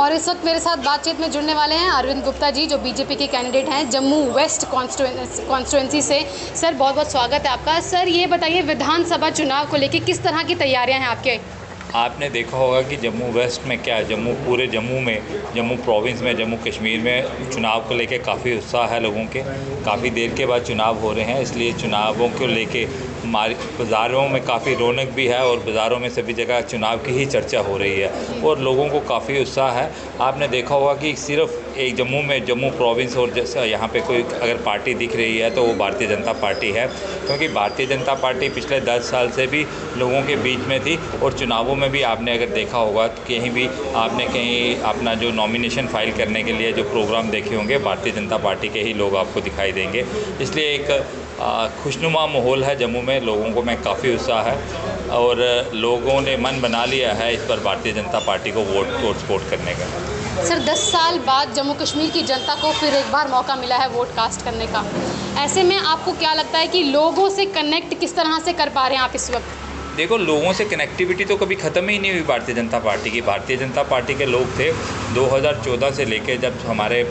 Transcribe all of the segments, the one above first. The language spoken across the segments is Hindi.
और इस वक्त मेरे साथ बातचीत में जुड़ने वाले हैं अरविंद गुप्ता जी, जो बीजेपी के कैंडिडेट हैं जम्मू वेस्ट कॉन्स्टिट्यूंसी से। सर बहुत बहुत स्वागत है आपका। सर ये बताइए, विधानसभा चुनाव को लेकर किस तरह की तैयारियां हैं आपके? आपने देखा होगा कि जम्मू वेस्ट में क्या, पूरे जम्मू में, जम्मू प्रोविंस में, जम्मू कश्मीर में चुनाव को लेके काफ़ी उत्साह है लोगों के। काफ़ी देर के बाद चुनाव हो रहे हैं, इसलिए चुनावों को लेके हमारे बाज़ारों में काफ़ी रौनक भी है और बाज़ारों में सभी जगह चुनाव की ही चर्चा हो रही है और लोगों को काफ़ी उत्साह है। आपने देखा होगा कि सिर्फ एक जम्मू में, जम्मू प्रोविंस और जैसा यहाँ पे कोई अगर पार्टी दिख रही है तो वो भारतीय जनता पार्टी है, क्योंकि भारतीय जनता पार्टी पिछले 10 साल से भी लोगों के बीच में थी। और चुनावों में भी आपने अगर देखा होगा तो कहीं भी आपने कहीं अपना जो नॉमिनेशन फाइल करने के लिए जो प्रोग्राम देखे होंगे, भारतीय जनता पार्टी के ही लोग आपको दिखाई देंगे। इसलिए एक खुशनुमा माहौल है जम्मू में, लोगों को में काफ़ी उत्साह है और लोगों ने मन बना लिया है इस पर भारतीय जनता पार्टी को वोट सपोर्ट करने का। सर 10 साल बाद जम्मू कश्मीर की जनता को फिर एक बार मौका मिला है वोट कास्ट करने का। ऐसे में आपको क्या लगता है कि लोगों से कनेक्ट किस तरह से कर पा रहे हैं आप इस वक्त? देखो, लोगों से कनेक्टिविटी तो कभी ख़त्म ही नहीं हुई भारतीय जनता पार्टी की। भारतीय जनता पार्टी के लोग थे 2014 से लेकर, जब हमारे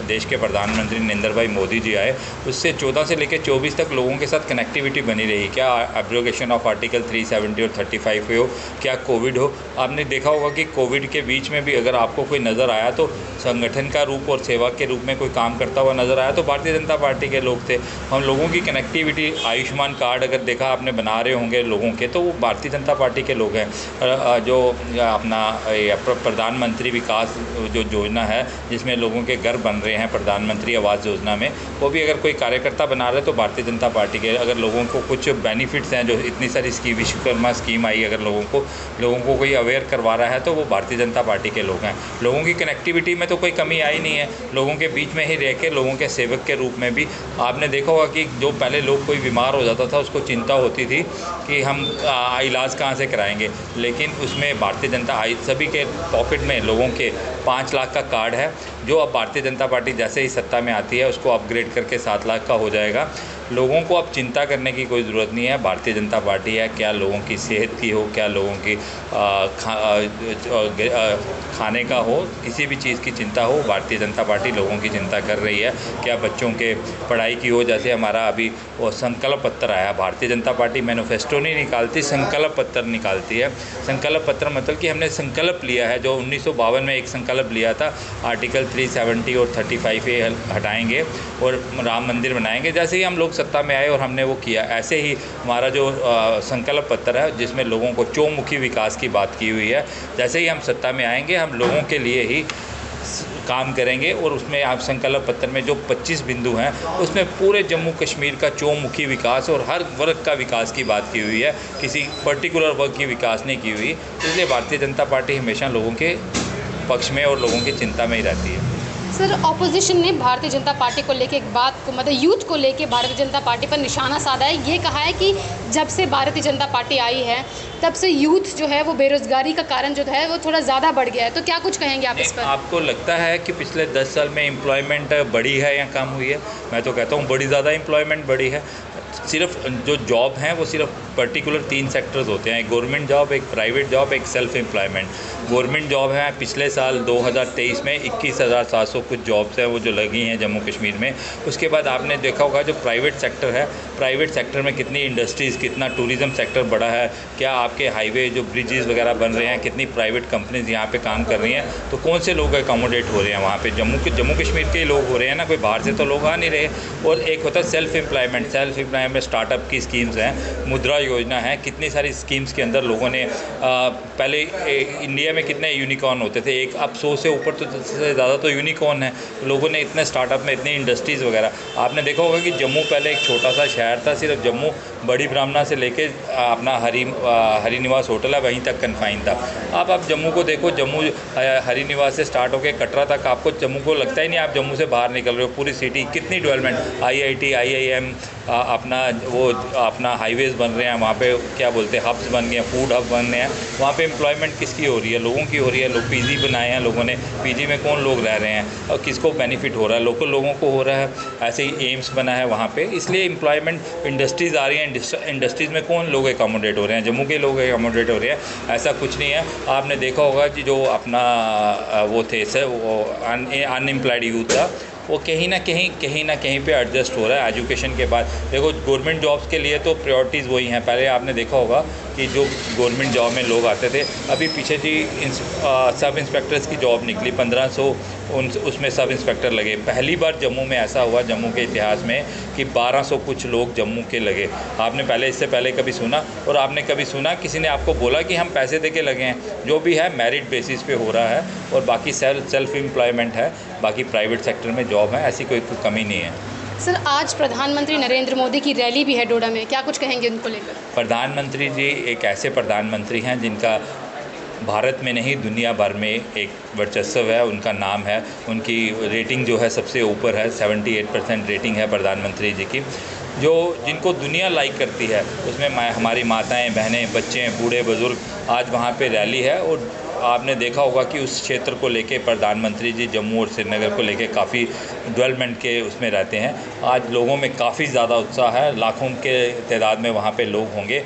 देश के प्रधानमंत्री नरेंद्र भाई मोदी जी आए, उससे 14 से लेकर 24 तक लोगों के साथ कनेक्टिविटी बनी रही। क्या एब्रोगेशन ऑफ आर्टिकल 370 और 35 हो, क्या कोविड हो। आपने देखा होगा कि कोविड के बीच में भी अगर आपको कोई नज़र आया तो संगठन का रूप और सेवा के रूप में कोई काम करता हुआ नज़र आया तो भारतीय जनता पार्टी के लोग थे। हम लोगों की कनेक्टिविटी, आयुष्मान कार्ड अगर देखा आपने बना रहे होंगे लोगों के, तो वो भारतीय जनता पार्टी के लोग हैं। जो अपना प्रधानमंत्री विकास जो योजना है, जिसमें लोगों के घर बन रहे हैं, प्रधानमंत्री आवास योजना में, वो भी अगर कोई कार्यकर्ता बना रहे तो भारतीय जनता पार्टी के। अगर लोगों को कुछ बेनिफिट्स हैं, जो इतनी सारी स्कीम, विश्वकर्मा स्कीम आई, अगर लोगों को कोई अवेयर करवा रहा है तो वो भारतीय जनता पार्टी के लोग हैं। लोगों की कनेक्टिविटी में तो कोई कमी आई नहीं है, लोगों के बीच में ही रह के लोगों के सेवक के रूप में भी। आपने देखा होगा कि जो पहले लोग कोई बीमार हो जाता था उसको चिंता होती थी कि हम इलाज कहाँ से कराएंगे, लेकिन उसमें भारतीय जनता सभी के पॉकेट में लोगों के 5 लाख का कार्ड है, जो अब भारतीय जनता पार्टी जैसे ही सत्ता में आती है उसको अपग्रेड करके 7 लाख का हो जाएगा। लोगों को अब चिंता करने की कोई ज़रूरत नहीं है। भारतीय जनता पार्टी है, क्या लोगों की सेहत की हो, क्या लोगों की खाने का हो, किसी भी चीज़ की चिंता हो, भारतीय जनता पार्टी लोगों की चिंता कर रही है। क्या बच्चों के पढ़ाई की हो, जैसे हमारा अभी वो संकल्प पत्र आया। भारतीय जनता पार्टी मैनिफेस्टो नहीं निकालती, संकल्प पत्र निकालती है। संकल्प पत्र मतलब कि हमने संकल्प लिया है, जो 1952 में एक संकल्प लिया था, आर्टिकल 370 और 35A हटाएंगे और राम मंदिर बनाएंगे। जैसे ही हम लोग सत्ता में आए और हमने वो किया, ऐसे ही हमारा जो संकल्प पत्र है, जिसमें लोगों को चौमुखी विकास की बात की हुई है, जैसे ही हम सत्ता में आएंगे हम लोगों के लिए ही काम करेंगे। और उसमें आप संकल्प पत्र में जो 25 बिंदु हैं, उसमें पूरे जम्मू कश्मीर का चौमुखी विकास और हर वर्ग का विकास की बात की हुई है, किसी पर्टिकुलर वर्ग की विकास नहीं की हुई। इसलिए भारतीय जनता पार्टी हमेशा लोगों के पक्ष में और लोगों की चिंता में ही रहती है। सर ऑपोजिशन ने भारतीय जनता पार्टी को लेके एक बात को, मतलब यूथ को लेके भारतीय जनता पार्टी पर निशाना साधा है। ये कहा है कि जब से भारतीय जनता पार्टी आई है तब से यूथ जो है वो बेरोज़गारी का कारण जो है वो थोड़ा ज़्यादा बढ़ गया है। तो क्या कुछ कहेंगे आप इस पर? आपको लगता है कि पिछले 10 साल में एम्प्लॉयमेंट बढ़ी है या कम हुई है? मैं तो कहता हूँ बड़ी ज़्यादा एम्प्लॉयमेंट बढ़ी है। सिर्फ जो जॉब हैं वो सिर्फ पर्टिकुलर 3 सेक्टर्स होते हैं, एक गवर्नमेंट जॉब, एक प्राइवेट जॉब, एक सेल्फ एम्प्लॉयमेंट। गवर्नमेंट जॉब है, पिछले साल 2023 में 21,700 कुछ जॉब्स हैं वो जो लगी हैं जम्मू कश्मीर में। उसके बाद आपने देखा होगा जो प्राइवेट सेक्टर है, प्राइवेट सेक्टर में कितनी इंडस्ट्रीज़, कितना टूरिज़्म सेक्टर बढ़ा है, क्या आपके हाईवे जो ब्रिजेज़ वगैरह बन रहे हैं, कितनी प्राइवेट कंपनीज यहाँ पे काम कर रही हैं। तो कौन से लोग अकोमोडेट हो रहे हैं वहाँ पे? जम्मू कश्मीर के लोग हो रहे हैं ना, कोई बाहर से तो लोग आ नहीं रहे। और एक होता है सेल्फ एम्प्लॉयमेंट में स्टार्टअप की स्कीम्स हैं, मुद्रा योजना है, कितनी सारी स्कीम्स के अंदर लोगों ने पहले इंडिया में कितने यूनिकॉर्न होते थे, एक अब 100 से ऊपर तो से ज़्यादा तो यूनिकॉर्न है। लोगों ने इतने स्टार्टअप में इतनी इंडस्ट्रीज़ वगैरह। आपने देखा होगा कि जम्मू पहले एक छोटा सा शहर था, सिर्फ जम्मू बड़ी ब्राह्मणा से लेके अपना हरी निवास होटल है वहीं तक कन्फाइन था। अब आप जम्मू को देखो, जम्मू हरी निवास से स्टार्ट होकर कटरा तक, आपको जम्मू को लगता ही नहीं आप जम्मू से बाहर निकल रहे हो। पूरी सिटी कितनी डेवलपमेंट, IIT, IIM, अपना अपना हाईवेज़ बन रहे हैं, वहाँ पे क्या बोलते हैं हब्स बन गए हैं, फूड हब बन रहे हैं, वहाँ पे एम्प्लॉयमेंट किसकी हो रही है? लोगों की हो रही है। लोग पीजी बनाए हैं लोगों ने, पीजी में कौन लोग रह रहे हैं और किसको बेनिफिट हो रहा है? लोकल लोगों को हो रहा है। ऐसे ही एम्स बना है वहाँ पे, इसलिए एम्प्लॉयमेंट इंडस्ट्रीज़ आ रही हैं। इंडस्ट्रीज़ में कौन लोग एकोमोडेट हो रहे हैं? जम्मू के लोग एकोमोडेट हो रहे हैं। ऐसा कुछ नहीं है। आपने देखा होगा कि जो अपना वो थे वो अनएम्प्लॉयड यूथ था, वो कहीं ना कहीं पे एडजस्ट हो रहा है एजुकेशन के बाद। देखो गवर्नमेंट जॉब्स के लिए तो प्रायोरिटीज़ वही हैं। पहले आपने देखा होगा कि जो गवर्नमेंट जॉब में लोग आते थे, अभी पीछे जी सब इंस्पेक्टर्स की जॉब निकली 1500, उसमें सब इंस्पेक्टर लगे। पहली बार जम्मू में ऐसा हुआ जम्मू के इतिहास में कि 1200 कुछ लोग जम्मू के लगे। आपने इससे पहले कभी सुना? और आपने कभी सुना किसी ने आपको बोला कि हम पैसे दे के लगे हैं? जो भी है मेरिट बेसिस पे हो रहा है, और बाकी सेल्फ एम्प्लॉयमेंट है, बाकी प्राइवेट सेक्टर में जॉब है, ऐसी कोई कमी नहीं है। सर, आज प्रधानमंत्री नरेंद्र मोदी की रैली भी है डोडा में, क्या कुछ कहेंगे उनको लेकर? प्रधानमंत्री जी एक ऐसे प्रधानमंत्री हैं जिनका भारत में नहीं दुनिया भर में एक वर्चस्व है। उनका नाम है, उनकी रेटिंग जो है सबसे ऊपर है, 78% रेटिंग है प्रधानमंत्री जी की, जिनको दुनिया लाइक करती है। उसमें हमारी माताएं, बहनें, बच्चे, बूढ़े, बुज़ुर्ग, आज वहाँ पे रैली है। और आपने देखा होगा कि उस क्षेत्र को लेके प्रधानमंत्री जी जम्मू और श्रीनगर को लेके काफ़ी डेवलपमेंट के उसमें रहते हैं। आज लोगों में काफ़ी ज़्यादा उत्साह है, लाखों के तादाद में वहाँ पे लोग होंगे।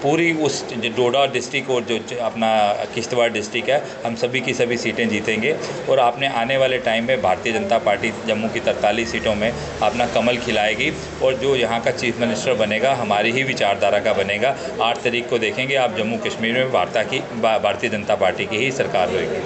पूरी उस डोडा डिस्ट्रिक्ट और जो अपना किश्तवाड़ डिस्ट्रिक्ट है, हम सभी की सभी सीटें जीतेंगे। और आपने आने वाले टाइम में भारतीय जनता पार्टी जम्मू की 43 सीटों में अपना कमल खिलाएगी, और जो यहाँ का चीफ मिनिस्टर बनेगा हमारी ही विचारधारा का बनेगा। 8 तारीख को देखेंगे आप, जम्मू कश्मीर में भारतीय जनता पार्टी की ही सरकार होगी।